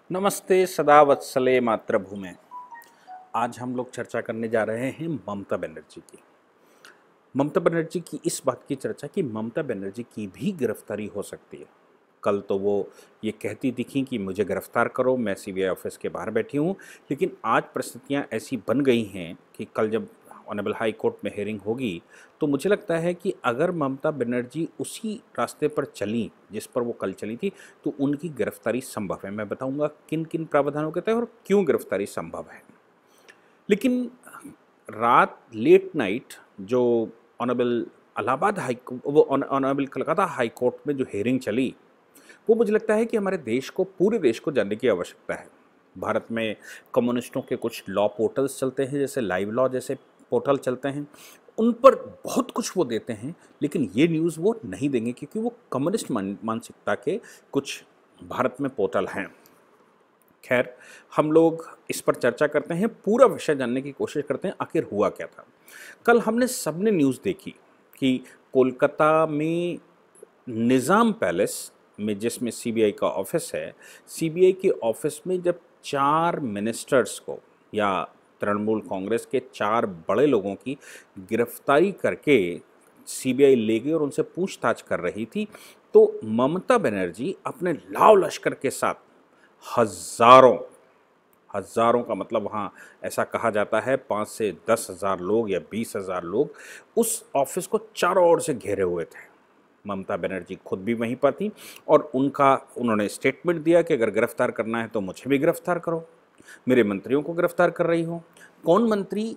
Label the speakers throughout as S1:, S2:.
S1: नमस्ते सदा वत्सले मातृभूमे। आज हम लोग चर्चा करने जा रहे हैं ममता बनर्जी की। ममता बनर्जी की इस बात की चर्चा कि ममता बनर्जी की भी गिरफ्तारी हो सकती है। कल तो वो ये कहती दिखी कि मुझे गिरफ्तार करो, मैं सीबीआई ऑफिस के बाहर बैठी हूँ, लेकिन आज परिस्थितियाँ ऐसी बन गई हैं कि कल जब ऑनरेबल हाई कोर्ट में हियरिंग होगी तो मुझे लगता है कि अगर ममता बनर्जी उसी रास्ते पर चली जिस पर वो कल चली थी तो उनकी गिरफ्तारी संभव है। मैं बताऊंगा किन किन प्रावधानों के तहत और क्यों गिरफ्तारी संभव है। लेकिन रात लेट नाइट जो ऑनरेबल इलाहाबाद हाई वो ऑनरेबल कलकत्ता हाई कोर्ट में जो हियरिंग चली वो मुझे लगता है कि हमारे देश को, पूरे देश को जानने की आवश्यकता है। भारत में कम्युनिस्टों के कुछ लॉ पोर्टल्स चलते हैं, जैसे लाइव लॉ जैसे पोर्टल चलते हैं, उन पर बहुत कुछ वो देते हैं, लेकिन ये न्यूज़ वो नहीं देंगे क्योंकि वो कम्युनिस्ट मानसिकता के कुछ भारत में पोर्टल हैं। खैर, हम लोग इस पर चर्चा करते हैं, पूरा विषय जानने की कोशिश करते हैं आखिर हुआ क्या था। कल हमने सबने न्यूज़ देखी कि कोलकाता में निज़ाम पैलेस में, जिसमें सीबीआई का ऑफिस है, सीबीआई के ऑफिस में जब 4 मिनिस्टर्स को या तृणमूल कांग्रेस के 4 बड़े लोगों की गिरफ्तारी करके सीबीआई ले गई और उनसे पूछताछ कर रही थी, तो ममता बनर्जी अपने लाव लश्कर के साथ हजारों हजारों का मतलब वहाँ ऐसा कहा जाता है 5 से 10 हज़ार लोग या 20 हज़ार लोग उस ऑफिस को चारों ओर से घेरे हुए थे। ममता बनर्जी खुद भी वहीं पर थी और उन्होंने स्टेटमेंट दिया कि अगर गिरफ्तार करना है तो मुझे भी गिरफ्तार करो, मेरे मंत्रियों को गिरफ्तार कर रही हो। कौन मंत्री?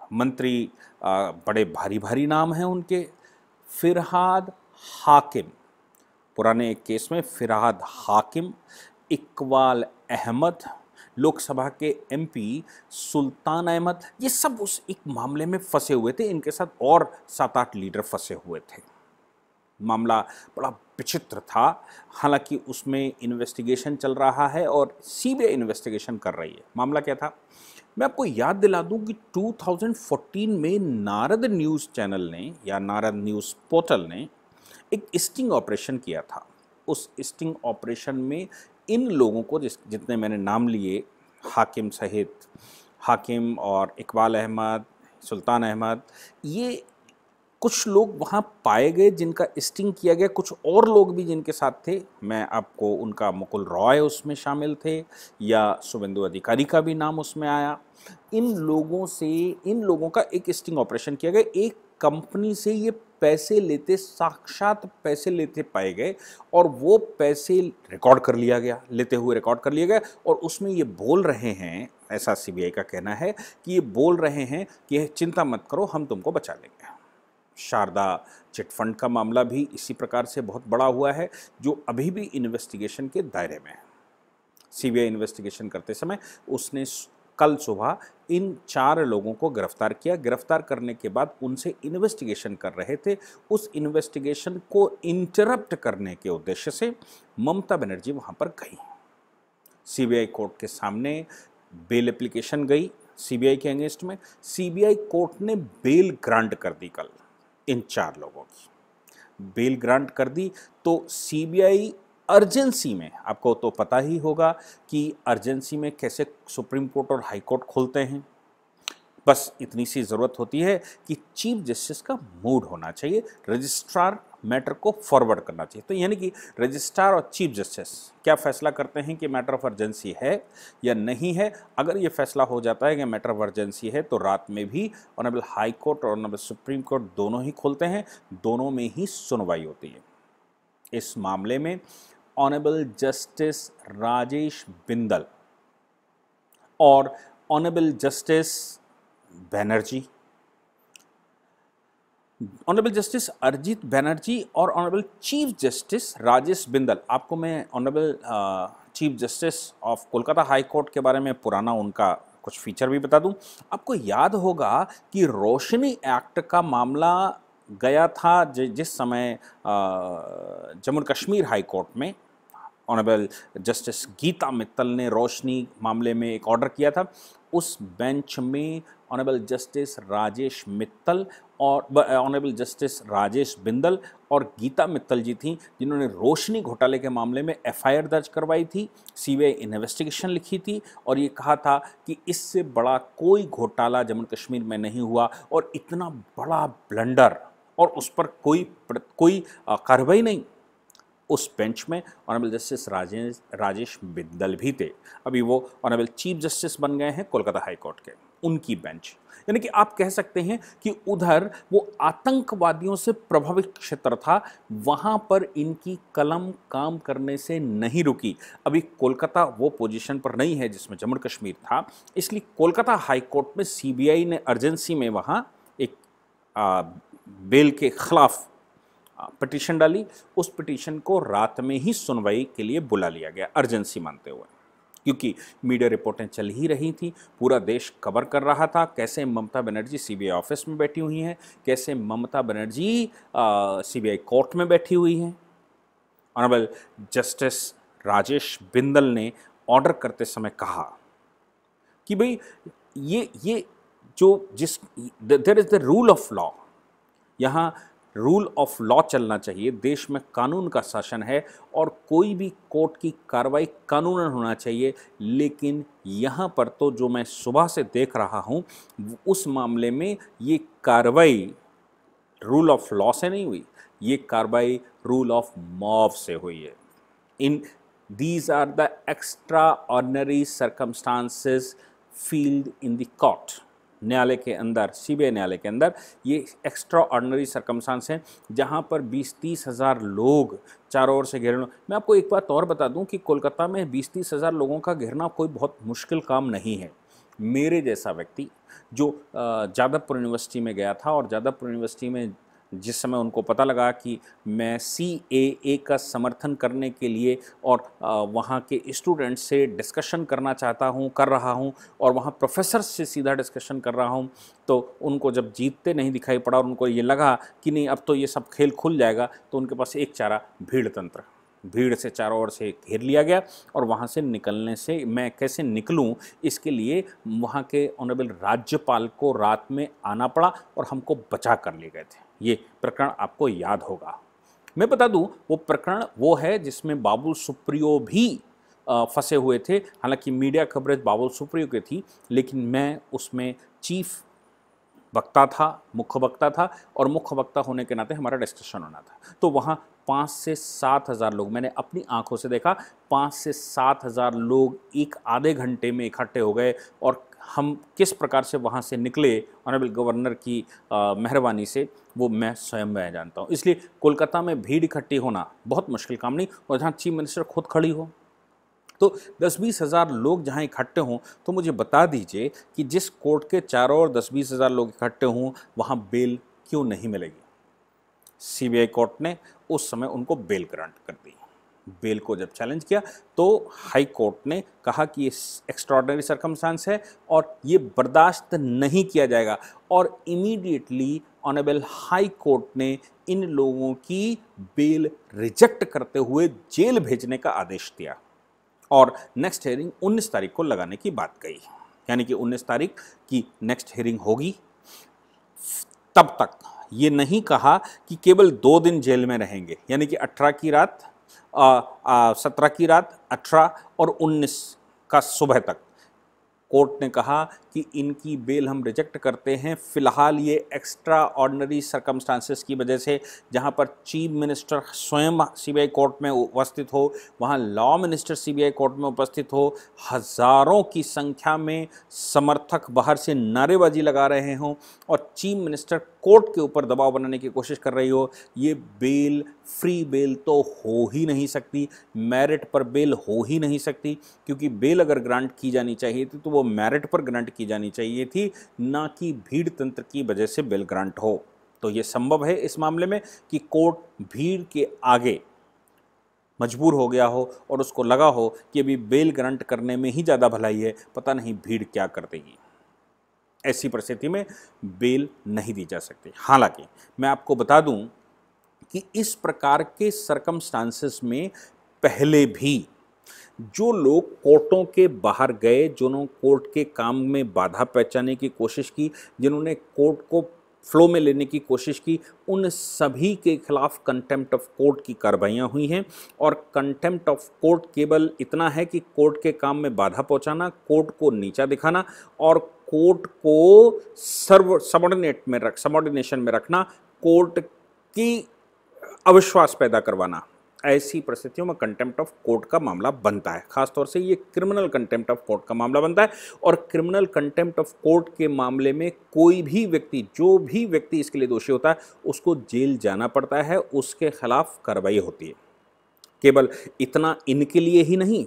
S1: मंत्री बड़े भारी भारी नाम हैं उनके। फिरहाद हाकिम, पुराने एक केस में फिरहाद हाकिम, इकबाल अहमद, लोकसभा के एमपी सुल्तान अहमद, ये सब उस एक मामले में फंसे हुए थे। इनके साथ और 7-8 लीडर फंसे हुए थे। मामला बड़ा विचित्र था। हालांकि उसमें इन्वेस्टिगेशन चल रहा है और सीबीआई इन्वेस्टिगेशन कर रही है। मामला क्या था, मैं आपको याद दिला दूं कि 2014 में नारद न्यूज़ चैनल ने या नारद न्यूज़ पोर्टल ने एक स्टिंग ऑपरेशन किया था। उस स्टिंग ऑपरेशन में इन लोगों को जितने मैंने नाम लिए, हाकिम सहित, हाकिम और इकबाल अहमद, सुल्तान अहमद, ये कुछ लोग वहाँ पाए गए जिनका स्टिंग किया गया। कुछ और लोग भी जिनके साथ थे, मैं आपको उनका, मुकुल रॉय उसमें शामिल थे या शुभेंदु अधिकारी का भी नाम उसमें आया। इन लोगों का एक स्टिंग ऑपरेशन किया गया। एक कंपनी से ये पैसे लेते, साक्षात पैसे लेते पाए गए और वो पैसे रिकॉर्ड कर लिया गया, लेते हुए रिकॉर्ड कर लिया गया। और उसमें ये बोल रहे हैं, ऐसा सीबीआई का कहना है कि ये बोल रहे हैं कि चिंता मत करो, हम तुमको बचा लेंगे। शारदा चिटफंड का मामला भी इसी प्रकार से बहुत बड़ा हुआ है, जो अभी भी इन्वेस्टिगेशन के दायरे में है। सीबीआई इन्वेस्टिगेशन करते समय उसने कल सुबह इन 4 लोगों को गिरफ्तार किया। गिरफ्तार करने के बाद उनसे इन्वेस्टिगेशन कर रहे थे। उस इन्वेस्टिगेशन को इंटरप्ट करने के उद्देश्य से ममता बनर्जी वहाँ पर गई। सीबीआई कोर्ट के सामने बेल एप्लीकेशन गई सीबीआई के अगेंस्ट में। सीबीआई कोर्ट ने बेल ग्रांट कर दी कल इन 4 लोगों की। बेल ग्रांट कर दी तो सीबीआई अर्जेंसी में, आपको तो पता ही होगा कि अर्जेंसी में कैसे सुप्रीम कोर्ट और हाई कोर्ट खोलते हैं। बस इतनी सी ज़रूरत होती है कि चीफ जस्टिस का मूड होना चाहिए, रजिस्ट्रार मैटर को फॉरवर्ड करना चाहिए। तो यानी कि रजिस्ट्रार और चीफ जस्टिस क्या फैसला करते हैं कि मैटर ऑफ अर्जेंसी है या नहीं है। अगर ये फैसला हो जाता है कि मैटर ऑफ अर्जेंसी है तो रात में भी ऑनरेबल हाई कोर्ट और ऑनरेबल सुप्रीम कोर्ट दोनों ही खोलते हैं, दोनों में ही सुनवाई होती है। इस मामले में ऑनरेबल जस्टिस राजेश बिंदल और honourable justice Banerjee, honourable justice Arijit Banerjee और honourable chief justice Rajesh Bindal. आपको मैं honourable chief justice of Kolkata high court के बारे में पुराना उनका कुछ फीचर भी बता दूं। आपको याद होगा कि रोशनी एक्ट का मामला गया था जिस समय जम्मू कश्मीर हाई कोर्ट में ऑनरेबल जस्टिस गीता मित्तल ने रोशनी मामले में एक ऑर्डर किया था। उस बेंच में ऑनरेबल जस्टिस राजेश मित्तल और ऑनरेबल जस्टिस राजेश बिंदल और गीता मित्तल जी थी, जिन्होंने रोशनी घोटाले के मामले में एफआईआर दर्ज करवाई थी, सीबीआई इन्वेस्टिगेशन लिखी थी और ये कहा था कि इससे बड़ा कोई घोटाला जम्मू कश्मीर में नहीं हुआ और इतना बड़ा ब्लंडर और उस पर कोई कार्रवाई नहीं। उस बेंच में ऑनरेबल जस्टिस राजेश बिंदल भी थे। अभी वो ऑनरेबल चीफ जस्टिस बन गए हैं कोलकाता हाई कोर्ट के, उनकी बेंच। यानी कि आप कह सकते हैं कि उधर वो आतंकवादियों से प्रभावित क्षेत्र था, वहां पर इनकी कलम काम करने से नहीं रुकी। अभी कोलकाता वो पोजीशन पर नहीं है जिसमें जम्मू कश्मीर था, इसलिए कोलकाता हाई कोर्ट में सीबीआई ने अर्जेंसी में वहां एक बेल के खिलाफ पिटीशन डाली। उस पिटीशन को रात में ही सुनवाई के लिए बुला लिया गया अर्जेंसी मानते हुए, क्योंकि मीडिया रिपोर्टें चल ही रही थी, पूरा देश कवर कर रहा था कैसे ममता बनर्जी सीबीआई ऑफिस में बैठी हुई हैं, कैसे ममता बनर्जी सीबीआई कोर्ट में बैठी हुई हैं। ऑनरेबल जस्टिस राजेश बिंदल ने ऑर्डर करते समय कहा कि भाई ये जो जिस there is the rule of law, यहाँ रूल ऑफ लॉ चलना चाहिए, देश में कानून का शासन है और कोई भी कोर्ट की कार्रवाई कानूनन होना चाहिए। लेकिन यहाँ पर तो जो मैं सुबह से देख रहा हूँ, उस मामले में ये कार्रवाई रूल ऑफ लॉ से नहीं हुई, ये कार्रवाई रूल ऑफ मॉब से हुई है। In these are the extraordinary circumstances field in the court. न्यायालय के अंदर, सीबीआई न्यायालय के अंदर ये एक्स्ट्रा ऑर्डिनरी सर्कमस्टांस हैं, जहाँ पर 20-30 हज़ार लोग चारों ओर से घेरे। मैं आपको एक बात और बता दूं कि कोलकाता में 20-30 हज़ार लोगों का घेरना कोई बहुत मुश्किल काम नहीं है। मेरे जैसा व्यक्ति जो जादवपुर यूनिवर्सिटी में गया था और जादवपुर यूनिवर्सिटी में जिस समय उनको पता लगा कि मैं CAA का समर्थन करने के लिए और वहाँ के स्टूडेंट्स से डिस्कशन करना चाहता हूँ, कर रहा हूँ और वहाँ प्रोफेसर से सीधा डिस्कशन कर रहा हूँ, तो उनको जब जीतते नहीं दिखाई पड़ा और उनको ये लगा कि नहीं अब तो ये सब खेल खुल जाएगा, तो उनके पास एक चारा भीड़ तंत्र, भीड़ से चारों ओर से घेर लिया गया और वहाँ से निकलने से मैं कैसे निकलूँ, इसके लिए वहाँ के ऑनरेबल राज्यपाल को रात में आना पड़ा और हमको बचा कर ले गए थे। ये प्रकरण आपको याद होगा। मैं बता दूं वो प्रकरण वो है जिसमें बाबुल सुप्रियो भी फंसे हुए थे। हालांकि मीडिया कवरेज बाबुल सुप्रियो की थी, लेकिन मैं उसमें चीफ वक्ता था, मुख्य वक्ता था और मुख्य वक्ता होने के नाते हमारा डिस्कशन होना था। तो वहाँ 5 से 7 हज़ार लोग, मैंने अपनी आंखों से देखा, 5 से 7 हज़ार लोग एक आधे घंटे में इकट्ठे हो गए और हम किस प्रकार से वहाँ से निकले ऑनरेबल गवर्नर की मेहरबानी से, वो मैं स्वयं मैं जानता हूँ। इसलिए कोलकाता में भीड़ इकट्ठी होना बहुत मुश्किल काम नहीं, और जहाँ चीफ मिनिस्टर खुद खड़ी हो तो 10-20 हज़ार लोग जहाँ इकट्ठे हों, तो मुझे बता दीजिए कि जिस कोर्ट के चारों ओर 10-20 हज़ार लोग इकट्ठे हों, वहाँ बेल क्यों नहीं मिलेगी। सीबीआई कोर्ट ने उस समय उनको बेल ग्रांट कर दी। बेल को जब चैलेंज किया तो हाई कोर्ट ने कहा कि ये एक्स्ट्राऑर्डिनरी सर्कमस्टांस है और ये बर्दाश्त नहीं किया जाएगा, और इमीडिएटली ऑनरेबल हाई कोर्ट ने इन लोगों की बेल रिजेक्ट करते हुए जेल भेजने का आदेश दिया और नेक्स्ट हियरिंग 19 तारीख को लगाने की बात कही। यानी कि 19 तारीख की नेक्स्ट हियरिंग होगी। तब तक ये नहीं कहा कि केवल 2 दिन जेल में रहेंगे, यानी कि 18 की रात 17 की रात, 18 और 19 का सुबह तक। कोर्ट ने कहा कि इनकी बेल हम रिजेक्ट करते हैं। फ़िलहाल ये एक्स्ट्रा ऑर्डिनरी सर्कमस्टांसेस की वजह से, जहां पर चीफ मिनिस्टर स्वयं सीबीआई कोर्ट में उपस्थित हो, वहां लॉ मिनिस्टर सीबीआई कोर्ट में उपस्थित हो, हज़ारों की संख्या में समर्थक बाहर से नारेबाजी लगा रहे हों और चीफ मिनिस्टर कोर्ट के ऊपर दबाव बनाने की कोशिश कर रही हो, ये बेल फ्री बेल तो हो ही नहीं सकती, मेरिट पर बेल हो ही नहीं सकती, क्योंकि बेल अगर ग्रांट की जानी चाहिए थी तो वो मेरिट पर ग्रांट की जानी चाहिए थी, ना कि भीड़ तंत्र की वजह से बेल ग्रांट हो। तो ये संभव है इस मामले में कि कोर्ट भीड़ के आगे मजबूर हो गया हो और उसको लगा हो कि अभी बेल ग्रांट करने में ही ज़्यादा भलाई है, पता नहीं भीड़ क्या कर देगी। ऐसी परिस्थिति में बेल नहीं दी जा सकती। हालांकि मैं आपको बता दूं कि इस प्रकार के सर्कमस्टांसेस में पहले भी जो लोग कोर्टों के बाहर गए, जिन्होंने कोर्ट के काम में बाधा पहुंचाने की कोशिश की, जिन्होंने कोर्ट को फ्लो में लेने की कोशिश की, उन सभी के खिलाफ कंटेम्प्ट ऑफ कोर्ट की कार्रवाइयाँ हुई हैं। और कंटेम्प्ट ऑफ कोर्ट केवल इतना है कि कोर्ट के काम में बाधा पहुंचाना, कोर्ट को नीचा दिखाना और कोर्ट को सबऑर्डिनेशन में रखना, कोर्ट की अविश्वास पैदा करवाना। ऐसी परिस्थितियों में कंटेम्प्ट ऑफ कोर्ट का मामला बनता है। खासतौर से ये क्रिमिनल कंटेम्प्ट ऑफ कोर्ट का मामला बनता है। और क्रिमिनल कंटेम्प्ट ऑफ कोर्ट के मामले में कोई भी व्यक्ति, जो भी व्यक्ति इसके लिए दोषी होता है, उसको जेल जाना पड़ता है, उसके खिलाफ कार्रवाई होती है। केवल इतना इनके लिए ही नहीं,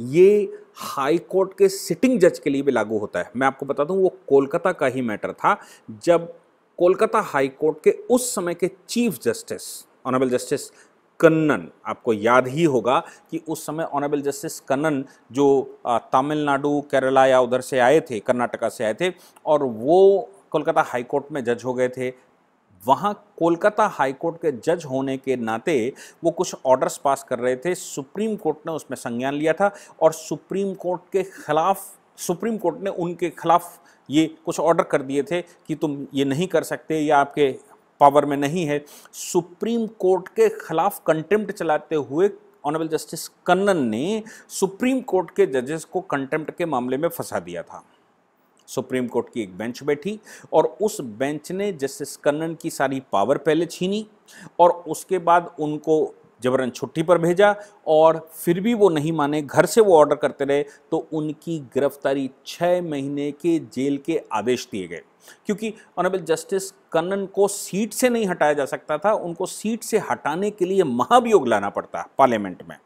S1: ये हाई कोर्ट के सिटिंग जज के लिए भी लागू होता है। मैं आपको बता दूं, वो कोलकाता का ही मैटर था, जब कोलकाता हाई कोर्ट के उस समय के chief justice honourable justice Kannan, आपको याद ही होगा कि उस समय ऑनरेबल जस्टिस कन्नन जो तमिलनाडु, केरला या उधर से आए थे, कर्नाटका से आए थे, और वो कोलकाता हाई कोर्ट में जज हो गए थे। वहाँ कोलकाता हाई कोर्ट के जज होने के नाते वो कुछ ऑर्डर्स पास कर रहे थे। सुप्रीम कोर्ट ने उसमें संज्ञान लिया था और सुप्रीम कोर्ट ने उनके खिलाफ ये कुछ ऑर्डर कर दिए थे कि तुम ये नहीं कर सकते या आपके पावर में नहीं है। सुप्रीम कोर्ट के खिलाफ कंटेम्प्ट चलाते हुए ऑनरेबल जस्टिस कन्नन ने सुप्रीम कोर्ट के जजेस को कंटेम्प्ट के मामले में फंसा दिया था। सुप्रीम कोर्ट की एक बेंच बैठी और उस बेंच ने जस्टिस कन्नन की सारी पावर पहले छीनी और उसके बाद उनको जबरन छुट्टी पर भेजा, और फिर भी वो नहीं माने, घर से वो ऑर्डर करते रहे, तो उनकी गिरफ्तारी 6 महीने के जेल के आदेश दिए गए। क्योंकि ऑनरेबल जस्टिस कन्नन को सीट से नहीं हटाया जा सकता था, उनको सीट से हटाने के लिए महाभियोग लाना पड़ता पार्लियामेंट में,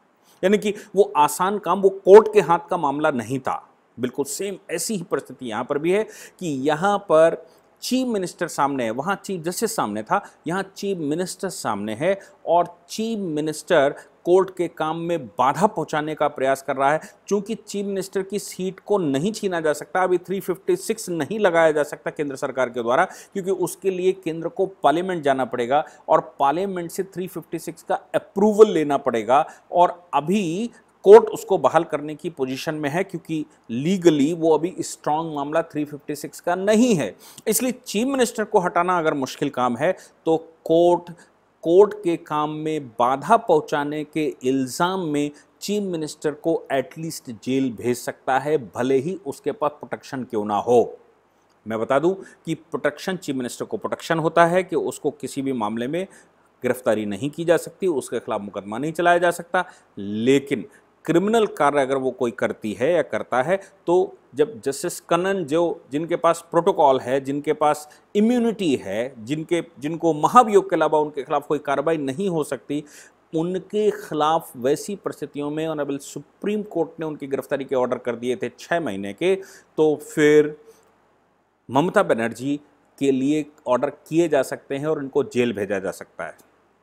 S1: यानी कि वो आसान काम, वो कोर्ट के हाथ का मामला नहीं था। बिल्कुल सेम ऐसी ही परिस्थिति यहाँ पर भी है कि यहाँ पर चीफ मिनिस्टर सामने है, वहाँ चीफ जस्टिस सामने था, यहाँ चीफ मिनिस्टर सामने है और चीफ मिनिस्टर कोर्ट के काम में बाधा पहुंचाने का प्रयास कर रहा है। चूंकि चीफ मिनिस्टर की सीट को नहीं छीना जा सकता, अभी 356 नहीं लगाया जा सकता केंद्र सरकार के द्वारा, क्योंकि उसके लिए केंद्र को पार्लियामेंट जाना पड़ेगा और पार्लियामेंट से 356 का अप्रूवल लेना पड़ेगा। और अभी कोर्ट उसको बहाल करने की पोजीशन में है, क्योंकि लीगली वो अभी स्ट्रांग मामला 356 का नहीं है। इसलिए चीफ मिनिस्टर को हटाना अगर मुश्किल काम है तो कोर्ट के काम में बाधा पहुंचाने के इल्ज़ाम में चीफ मिनिस्टर को एटलीस्ट जेल भेज सकता है, भले ही उसके पास प्रोटेक्शन क्यों ना हो। मैं बता दूं कि प्रोटेक्शन, चीफ मिनिस्टर को प्रोटेक्शन होता है कि उसको किसी भी मामले में गिरफ्तारी नहीं की जा सकती, उसके खिलाफ मुकदमा नहीं चलाया जा सकता। लेकिन क्रिमिनल कार्य अगर वो कोई करती है या करता है, तो जब जस्टिस कन्नन, जिनके पास प्रोटोकॉल है, जिनके पास इम्यूनिटी है, जिनको महाभियोग के अलावा उनके खिलाफ कोई कार्रवाई नहीं हो सकती, उनके खिलाफ वैसी परिस्थितियों में ऑनरेबल सुप्रीम कोर्ट ने उनकी गिरफ्तारी के ऑर्डर कर दिए थे 6 महीने के, तो फिर ममता बनर्जी के लिए ऑर्डर किए जा सकते हैं और उनको जेल भेजा जा सकता है।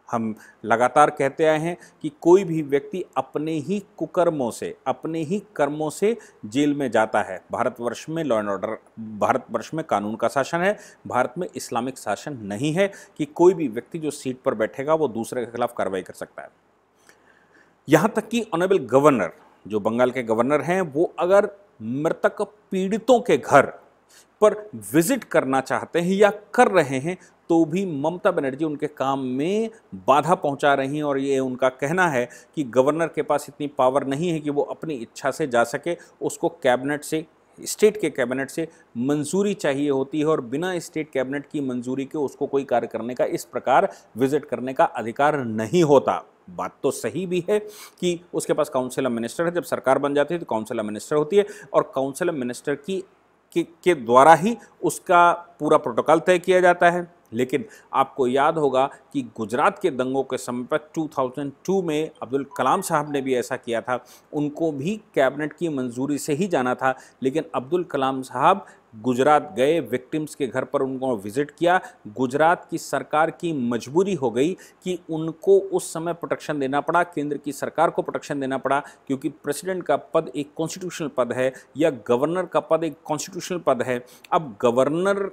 S1: हम लगातार कहते आए हैं कि कोई भी व्यक्ति अपने ही कुकर्मों से, अपने ही कर्मों से जेल में जाता है। भारतवर्ष में लॉ एंड ऑर्डर, भारतवर्ष में कानून का शासन है, भारत में इस्लामिक शासन नहीं है कि कोई भी व्यक्ति जो सीट पर बैठेगा वो दूसरे के खिलाफ कार्रवाई कर सकता है। यहाँ तक कि ऑनरेबल गवर्नर, जो बंगाल के गवर्नर हैं, वो अगर मृतक पीड़ितों के घर पर विजिट करना चाहते हैं या कर रहे हैं, तो भी ममता बनर्जी उनके काम में बाधा पहुंचा रही हैं। और ये उनका कहना है कि गवर्नर के पास इतनी पावर नहीं है कि वो अपनी इच्छा से जा सके, उसको कैबिनेट से, स्टेट के कैबिनेट से मंजूरी चाहिए होती है, और बिना स्टेट कैबिनेट की मंजूरी के उसको कोई कार्य करने का, इस प्रकार विजिट करने का अधिकार नहीं होता। बात तो सही भी है कि उसके पास काउंसिल ऑफ मिनिस्टर है, जब सरकार बन जाती है तो काउंसिल ऑफ मिनिस्टर होती है और काउंसिल ऑफ मिनिस्टर के द्वारा ही उसका पूरा प्रोटोकॉल तय किया जाता है। लेकिन आपको याद होगा कि गुजरात के दंगों के समय पर 2002 में अब्दुल कलाम साहब ने भी ऐसा किया था, उनको भी कैबिनेट की मंजूरी से ही जाना था। लेकिन अब्दुल कलाम साहब गुजरात गए, विक्टिम्स के घर पर उनको विजिट किया। गुजरात की सरकार की मजबूरी हो गई कि उनको उस समय प्रोटेक्शन देना पड़ा, केंद्र की सरकार को प्रोटेक्शन देना पड़ा, क्योंकि प्रेसिडेंट का पद एक कॉन्स्टिट्यूशनल पद है या गवर्नर का पद एक कॉन्स्टिट्यूशनल पद है। अब गवर्नर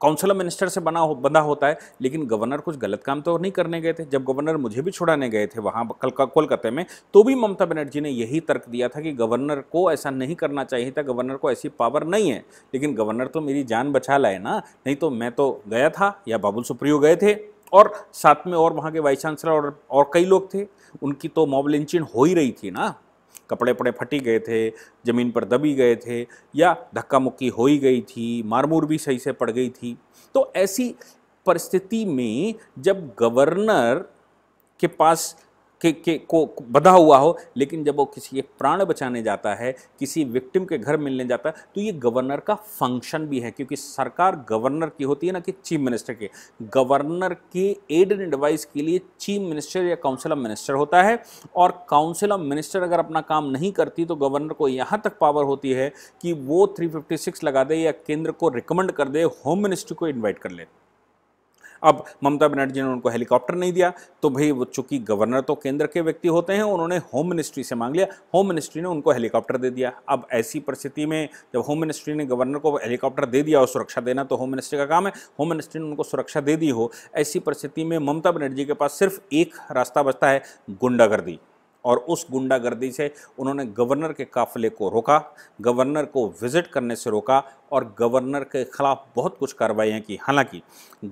S1: काउंसिलर मिनिस्टर से बंधा होता है, लेकिन गवर्नर कुछ गलत काम तो नहीं करने गए थे। जब गवर्नर मुझे भी छुड़ाने गए थे वहाँ कोलकाता में, तो भी ममता बनर्जी ने यही तर्क दिया था कि गवर्नर को ऐसा नहीं करना चाहिए था, गवर्नर को ऐसी पावर नहीं है। लेकिन गवर्नर तो मेरी जान बचा लाए ना, नहीं तो मैं तो गया था या बाबुल सुप्रियो गए थे, और साथ में और वहाँ के वाइस चांसलर और कई लोग थे। उनकी तो मॉब लिंचिंग हो ही रही थी ना, कपड़े पड़े फटी गए थे, ज़मीन पर दबी गए थे, या धक्का मुक्की हो ही गई थी, मारमूर भी सही से पड़ गई थी। तो ऐसी परिस्थिति में जब गवर्नर के पास को बधा हुआ हो, लेकिन जब वो किसी एक प्राण बचाने जाता है, किसी विक्टिम के घर मिलने जाता है, तो ये गवर्नर का फंक्शन भी है, क्योंकि सरकार गवर्नर की होती है ना कि चीफ मिनिस्टर की। गवर्नर के एड एंड एडवाइस के लिए चीफ मिनिस्टर या काउंसिल ऑफ मिनिस्टर होता है, और काउंसिल ऑफ मिनिस्टर अगर अपना काम नहीं करती तो गवर्नर को यहाँ तक पावर होती है कि वो 356 लगा दे या केंद्र को रिकमेंड कर दे, होम मिनिस्ट्री को इन्वाइट कर ले। अब ममता बनर्जी ने उनको हेलीकॉप्टर नहीं दिया, तो भाई वो चूंकि गवर्नर तो केंद्र के व्यक्ति होते हैं, उन्होंने होम मिनिस्ट्री से मांग लिया, होम मिनिस्ट्री ने उनको हेलीकॉप्टर दे दिया। अब ऐसी परिस्थिति में जब होम मिनिस्ट्री ने गवर्नर को हेलीकॉप्टर दे दिया और सुरक्षा देना तो होम मिनिस्ट्री का काम है, होम मिनिस्ट्री ने उनको सुरक्षा दे दी हो, ऐसी परिस्थिति में ममता बनर्जी के पास सिर्फ एक रास्ता बचता है, गुंडागर्दी। और उस गुंडागर्दी से उन्होंने गवर्नर के काफिले को रोका, गवर्नर को विजिट करने से रोका, और गवर्नर के खिलाफ बहुत कुछ कार्रवाइयाँ की। हालांकि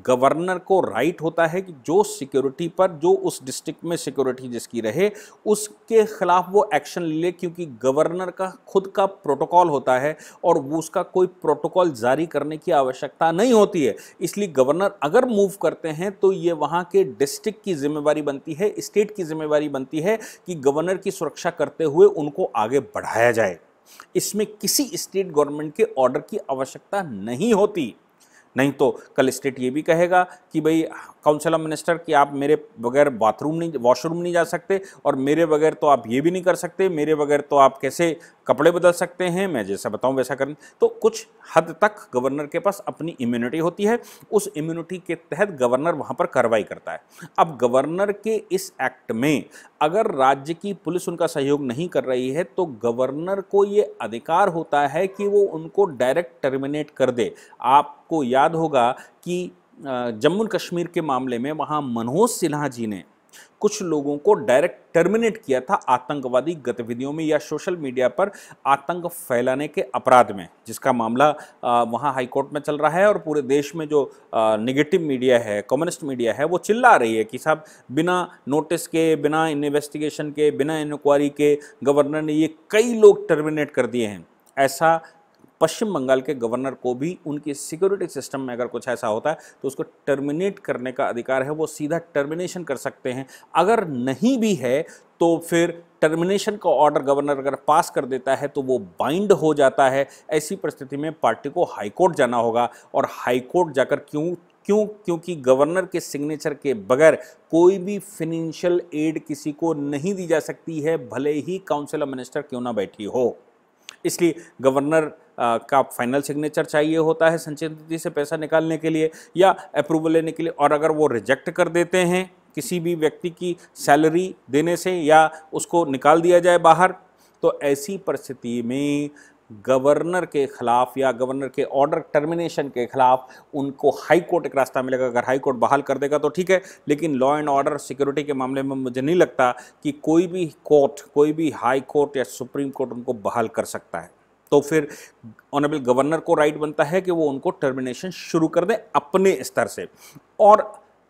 S1: गवर्नर को राइट होता है कि जो सिक्योरिटी पर, जो उस डिस्ट्रिक्ट में सिक्योरिटी जिसकी रहे, उसके खिलाफ वो एक्शन ले, क्योंकि गवर्नर का खुद का प्रोटोकॉल होता है और वो उसका कोई प्रोटोकॉल जारी करने की आवश्यकता नहीं होती है। इसलिए गवर्नर अगर मूव करते हैं तो ये वहाँ के डिस्ट्रिक्ट की जिम्मेवारी बनती है, स्टेट की जिम्मेवारी बनती है कि गवर्नर की सुरक्षा करते हुए उनको आगे बढ़ाया जाए। इसमें किसी स्टेट गवर्नमेंट के ऑर्डर की आवश्यकता नहीं होती। नहीं तो कल स्टेट ये भी कहेगा कि भाई काउंसिल ऑफ मिनिस्टर कि आप मेरे बगैर वॉशरूम नहीं जा सकते, और मेरे बगैर तो आप ये भी नहीं कर सकते, मेरे बगैर तो आप कैसे कपड़े बदल सकते हैं, मैं जैसा बताऊं वैसा करें। तो कुछ हद तक गवर्नर के पास अपनी इम्यूनिटी होती है, उस इम्यूनिटी के तहत गवर्नर वहां पर कार्रवाई करता है। अब गवर्नर के इस एक्ट में अगर राज्य की पुलिस उनका सहयोग नहीं कर रही है तो गवर्नर को ये अधिकार होता है कि वो उनको डायरेक्ट टर्मिनेट कर दे। आपको याद होगा कि जम्मू कश्मीर के मामले में वहाँ मनोज सिन्हा जी ने कुछ लोगों को डायरेक्ट टर्मिनेट किया था आतंकवादी गतिविधियों में या सोशल मीडिया पर आतंक फैलाने के अपराध में, जिसका मामला वहाँ हाईकोर्ट में चल रहा है, और पूरे देश में जो नेगेटिव मीडिया है, कम्युनिस्ट मीडिया है, वो चिल्ला रही है कि साहब बिना नोटिस के, बिना इन्वेस्टिगेशन के, बिना इंक्वायरी के गवर्नर ने ये कई लोग टर्मिनेट कर दिए हैं। ऐसा पश्चिम बंगाल के गवर्नर को भी उनकी सिक्योरिटी सिस्टम में अगर कुछ ऐसा होता है तो उसको टर्मिनेट करने का अधिकार है, वो सीधा टर्मिनेशन कर सकते हैं। अगर नहीं भी है तो फिर टर्मिनेशन का ऑर्डर गवर्नर अगर पास कर देता है तो वो बाइंड हो जाता है। ऐसी परिस्थिति में पार्टी को हाईकोर्ट जाना होगा, और हाईकोर्ट जाकर क्योंकि गवर्नर के सिग्नेचर के बगैर कोई भी फाइनेंशियल एड किसी को नहीं दी जा सकती है, भले ही काउंसिल ऑफ मिनिस्टर क्यों ना बैठी हो। इसलिए गवर्नर का फाइनल सिग्नेचर चाहिए होता है संचय निधि से पैसा निकालने के लिए या अप्रूवल लेने के लिए, और अगर वो रिजेक्ट कर देते हैं किसी भी व्यक्ति की सैलरी देने से या उसको निकाल दिया जाए बाहर, तो ऐसी परिस्थिति में गवर्नर के खिलाफ या गवर्नर के ऑर्डर टर्मिनेशन के खिलाफ उनको हाई कोर्ट एक रास्ता मिलेगा। अगर हाई कोर्ट बहाल कर देगा तो ठीक है, लेकिन लॉ एंड ऑर्डर सिक्योरिटी के मामले में मुझे नहीं लगता कि कोई भी कोर्ट, कोई भी हाई कोर्ट या सुप्रीम कोर्ट उनको बहाल कर सकता है। तो फिर ऑनरेबल गवर्नर को राइट बनता है कि वो उनको टर्मिनेशन शुरू कर दे अपने स्तर से। और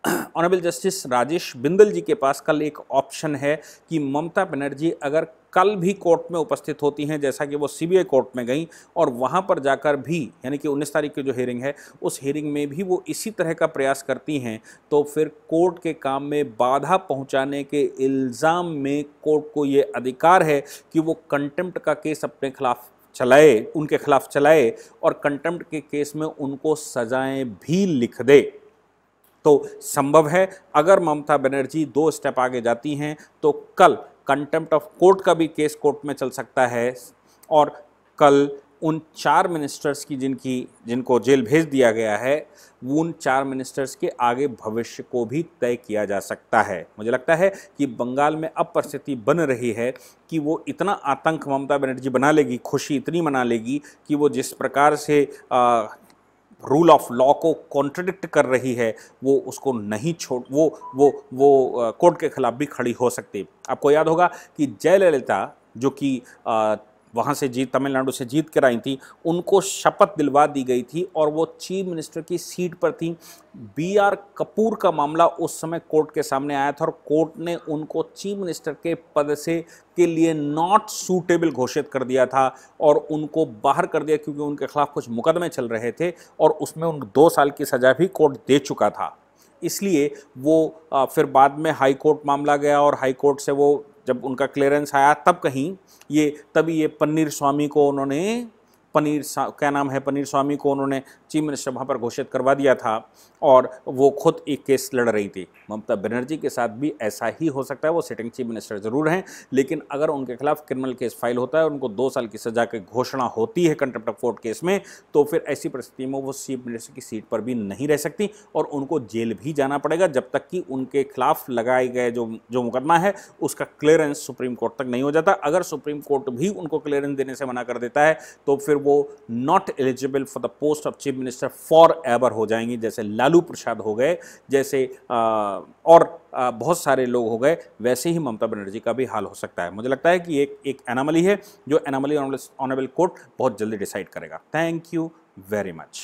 S1: ऑनरेबल जस्टिस राजेश बिंदल जी के पास कल एक ऑप्शन है कि ममता बनर्जी अगर कल भी कोर्ट में उपस्थित होती हैं, जैसा कि वो सीबीआई कोर्ट में गई और वहाँ पर जाकर भी, यानी कि 19 तारीख की जो हियरिंग है उस हियरिंग में भी वो इसी तरह का प्रयास करती हैं, तो फिर कोर्ट के काम में बाधा पहुँचाने के इल्ज़ाम में कोर्ट को ये अधिकार है कि वो कंटेम्प्ट का केस अपने खिलाफ चलाए, उनके खिलाफ चलाए, और कंटेम्प्ट के केस में उनको सजाएं भी लिख दे। तो संभव है अगर ममता बनर्जी 2 स्टेप आगे जाती हैं तो कल कंटेम्प्ट ऑफ कोर्ट का भी केस कोर्ट में चल सकता है, और कल उन 4 मिनिस्टर्स की जिनको जेल भेज दिया गया है, उन 4 मिनिस्टर्स के आगे भविष्य को भी तय किया जा सकता है। मुझे लगता है कि बंगाल में अब परिस्थिति बन रही है कि वो इतना आतंक ममता बनर्जी बना लेगी, खुशी इतनी मना लेगी कि वो जिस प्रकार से रूल ऑफ लॉ को कॉन्ट्रडिक्ट कर रही है, वो उसको नहीं छोड़ वो कोर्ट के खिलाफ भी खड़ी हो सकती है। आपको याद होगा कि जयललिता जो कि वहाँ से तमिलनाडु से जीत कर आई थी, उनको शपथ दिलवा दी गई थी और वो चीफ मिनिस्टर की सीट पर थी। BR कपूर का मामला उस समय कोर्ट के सामने आया था और कोर्ट ने उनको चीफ मिनिस्टर के पद से के लिए नॉट सूटेबल घोषित कर दिया था और उनको बाहर कर दिया, क्योंकि उनके खिलाफ कुछ मुकदमे चल रहे थे और उसमें उनको 2 साल की सज़ा भी कोर्ट दे चुका था। इसलिए वो फिर बाद में हाई कोर्ट मामला गया और हाई कोर्ट से वो जब उनका क्लियरेंस आया तभी ये पन्नीर स्वामी को उन्होंने पनीर स्वामी को उन्होंने चीफ मिनिस्टर वहाँ पर घोषित करवा दिया था और वो खुद एक केस लड़ रही थी। ममता बनर्जी के साथ भी ऐसा ही हो सकता है। वो सिटिंग चीफ मिनिस्टर ज़रूर हैं, लेकिन अगर उनके खिलाफ क्रिमिनल केस फाइल होता है और उनको 2 साल की सज़ा की घोषणा होती है कंटेम्प्ट ऑफ कोर्ट केस में, तो फिर ऐसी परिस्थिति में वो चीफ मिनिस्टर की सीट पर भी नहीं रह सकती और उनको जेल भी जाना पड़ेगा जब तक कि उनके खिलाफ लगाए गए जो मुकदमा है उसका क्लियरेंस सुप्रीम कोर्ट तक नहीं हो जाता। अगर सुप्रीम कोर्ट भी उनको क्लियरेंस देने से मना कर देता है तो फिर वो not eligible for the post of chief minister for ever हो जाएंगी, जैसे लालू प्रसाद हो गए, जैसे बहुत सारे लोग हो गए, वैसे ही ममता बनर्जी का भी हाल हो सकता है। मुझे लगता है कि एक एनामली है, जो एनामली ऑनरेबल कोर्ट बहुत जल्दी डिसाइड करेगा। Thank you very much.